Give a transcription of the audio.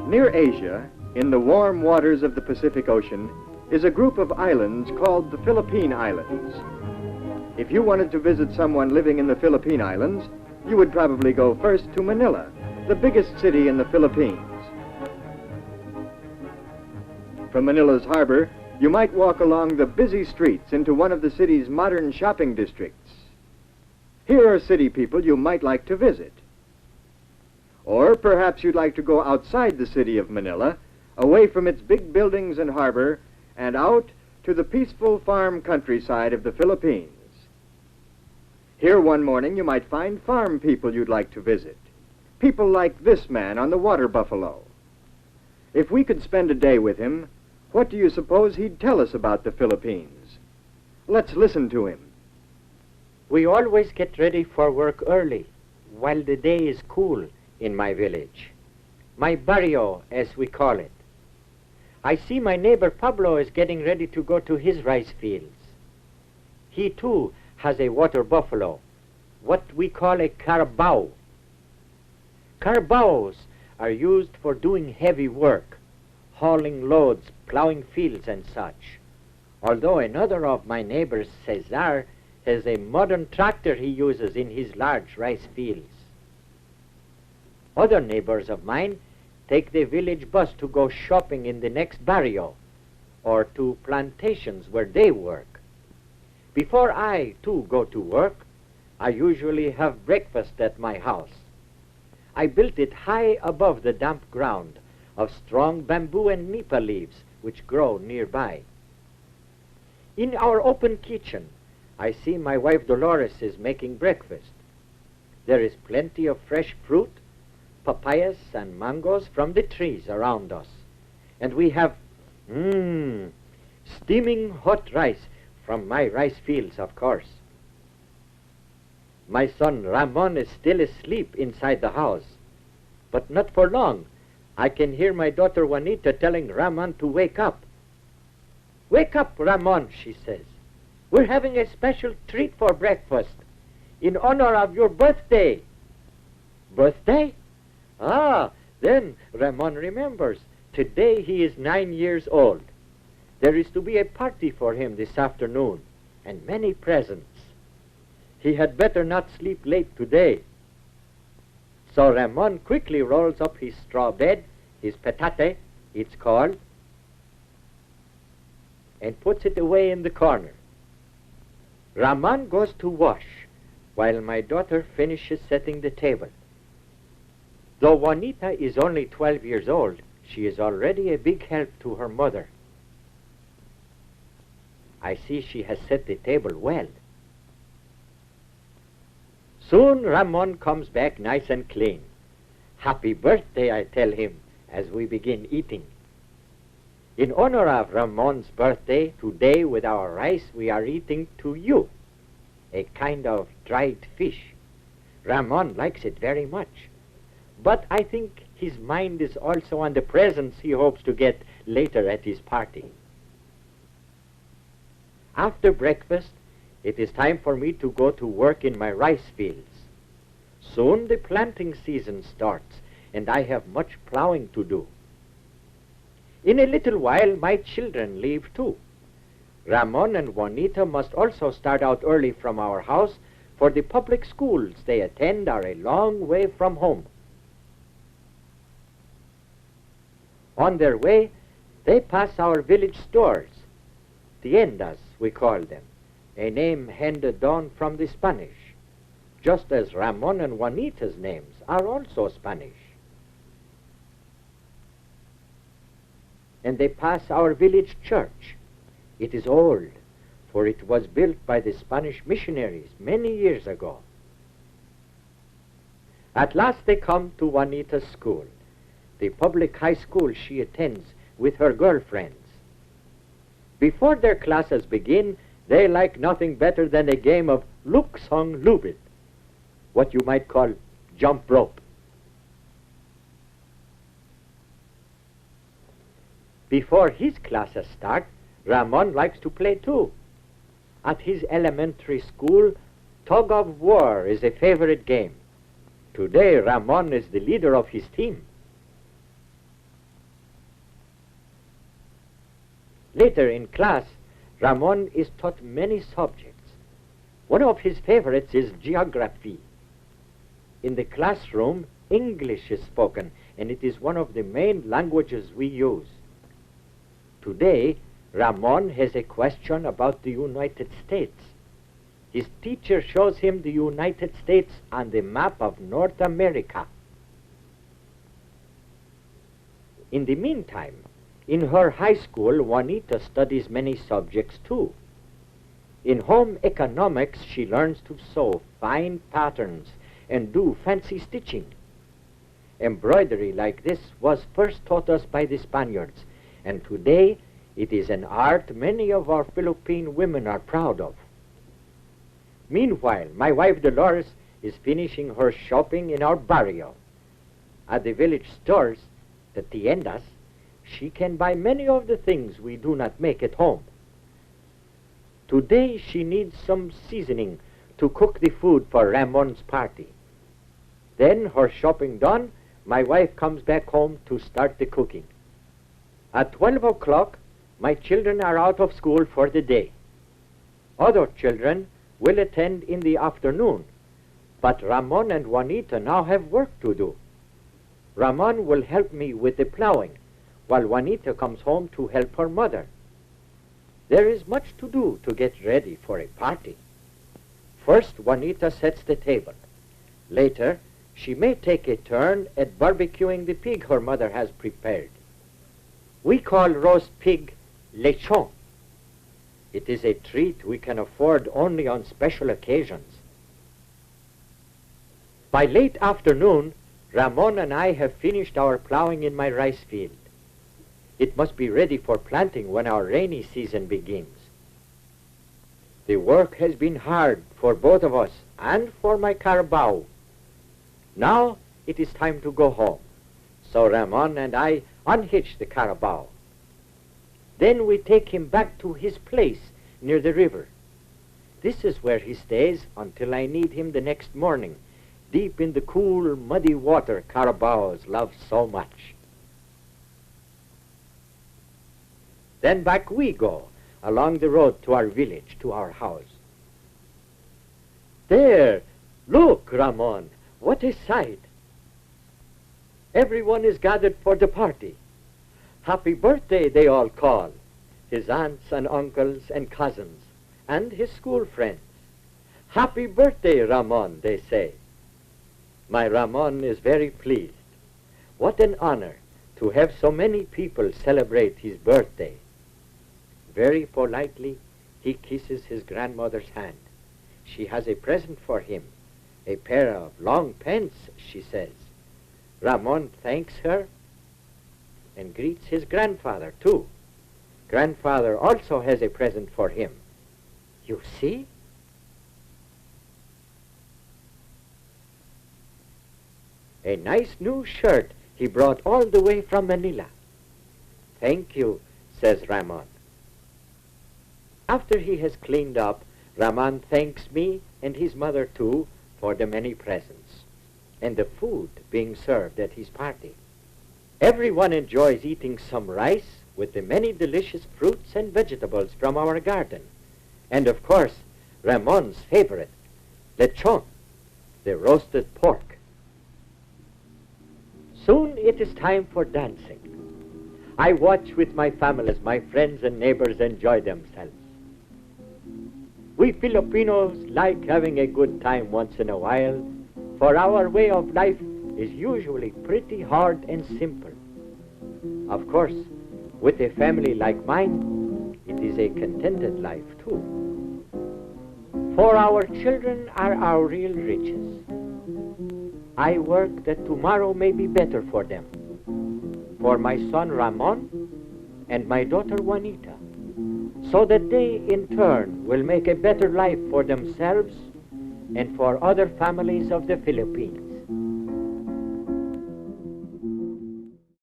Near Asia, in the warm waters of the Pacific Ocean, is a group of islands called the Philippine Islands. If you wanted to visit someone living in the Philippine Islands, you would probably go first to Manila, the biggest city in the Philippines. From Manila's harbor, you might walk along the busy streets into one of the city's modern shopping districts. Here are city people you might like to visit. Or perhaps you'd like to go outside the city of Manila, away from its big buildings and harbor, and out to the peaceful farm countryside of the Philippines. Here one morning you might find farm people you'd like to visit. People like this man on the water buffalo. If we could spend a day with him, what do you suppose he'd tell us about the Philippines? Let's listen to him. We always get ready for work early, while the day is cool in my village. My barrio, as we call it. I see my neighbor Pablo is getting ready to go to his rice fields. He too has a water buffalo, what we call a carabao. Carabaos are used for doing heavy work, hauling loads, plowing fields and such. Although another of my neighbors, Cesar, has a modern tractor he uses in his large rice fields. Other neighbors of mine take the village bus to go shopping in the next barrio or to plantations where they work. Before I, too, go to work, I usually have breakfast at my house. I built it high above the damp ground of strong bamboo and nipa leaves which grow nearby. In our open kitchen, I see my wife Dolores is making breakfast. There is plenty of fresh fruit, papayas and mangoes from the trees around us. And we have, steaming hot rice from my rice fields, of course. My son Ramon is still asleep inside the house, but not for long. I can hear my daughter Juanita telling Ramon to wake up. "Wake up, Ramon," she says. "We're having a special treat for breakfast in honor of your birthday." Birthday? Ah, then Ramon remembers. Today he is 9 years old. There is to be a party for him this afternoon, and many presents. He had better not sleep late today. So Ramon quickly rolls up his straw bed, his petate, it's called, and puts it away in the corner. Ramon goes to wash, while my daughter finishes setting the table. Though Juanita is only 12 years old, she is already a big help to her mother. I see she has set the table well. Soon Ramon comes back nice and clean. "Happy birthday," I tell him as we begin eating. In honor of Ramon's birthday, today with our rice we are eating tuyo, a kind of dried fish. Ramon likes it very much. But I think his mind is also on the presents he hopes to get later at his party. After breakfast, it is time for me to go to work in my rice fields. Soon the planting season starts, and I have much plowing to do. In a little while, my children leave too. Ramon and Juanita must also start out early from our house, for the public schools they attend are a long way from home. On their way, they pass our village stores, tiendas we call them, a name handed down from the Spanish, just as Ramon and Juanita's names are also Spanish. And they pass our village church. It is old, for it was built by the Spanish missionaries many years ago. At last they come to Juanita's school, the public high school she attends with her girlfriends. Before their classes begin, they like nothing better than a game of luksong lubid, what you might call jump rope. Before his classes start, Ramon likes to play too. At his elementary school, tug of war is a favorite game. Today, Ramon is the leader of his team. Later in class, Ramon is taught many subjects. One of his favorites is geography. In the classroom, English is spoken, and it is one of the main languages we use. Today, Ramon has a question about the United States. His teacher shows him the United States on the map of North America. In the meantime, in her high school, Juanita studies many subjects too. In home economics, she learns to sew fine patterns and do fancy stitching. Embroidery like this was first taught us by the Spaniards, and today it is an art many of our Philippine women are proud of. Meanwhile, my wife Dolores is finishing her shopping in our barrio. At the village stores, the tiendas, she can buy many of the things we do not make at home. Today she needs some seasoning to cook the food for Ramon's party. Then, her shopping done, my wife comes back home to start the cooking. At 12 o'clock, my children are out of school for the day. Other children will attend in the afternoon, but Ramon and Juanita now have work to do. Ramon will help me with the plowing, while Juanita comes home to help her mother. There is much to do to get ready for a party. First, Juanita sets the table. Later, she may take a turn at barbecuing the pig her mother has prepared. We call roast pig lechon. It is a treat we can afford only on special occasions. By late afternoon, Ramon and I have finished our plowing in my rice field. It must be ready for planting when our rainy season begins. The work has been hard for both of us and for my carabao. Now it is time to go home, so Ramon and I unhitch the carabao. Then we take him back to his place near the river. This is where he stays until I need him the next morning, deep in the cool, muddy water carabaos love so much. Then back we go, along the road to our village, to our house. There, look, Ramon, what a sight! Everyone is gathered for the party. Happy birthday, they all call, his aunts and uncles and cousins, and his school friends. Happy birthday, Ramon, they say. My Ramon is very pleased. What an honor to have so many people celebrate his birthday. Very politely, he kisses his grandmother's hand. She has a present for him, a pair of long pants, she says. Ramon thanks her and greets his grandfather, too. Grandfather also has a present for him. You see? A nice new shirt he brought all the way from Manila. Thank you, says Ramon. After he has cleaned up, Ramon thanks me and his mother too for the many presents and the food being served at his party. Everyone enjoys eating some rice with the many delicious fruits and vegetables from our garden. And of course, Ramon's favorite, lechon, the roasted pork. Soon it is time for dancing. I watch with my family as my friends and neighbors enjoy themselves. We Filipinos like having a good time once in a while, for our way of life is usually pretty hard and simple. Of course, with a family like mine, it is a contented life too. For our children are our real riches. I work that tomorrow may be better for them, for my son Ramon and my daughter Juanita, so that they in turn will make a better life for themselves and for other families of the Philippines.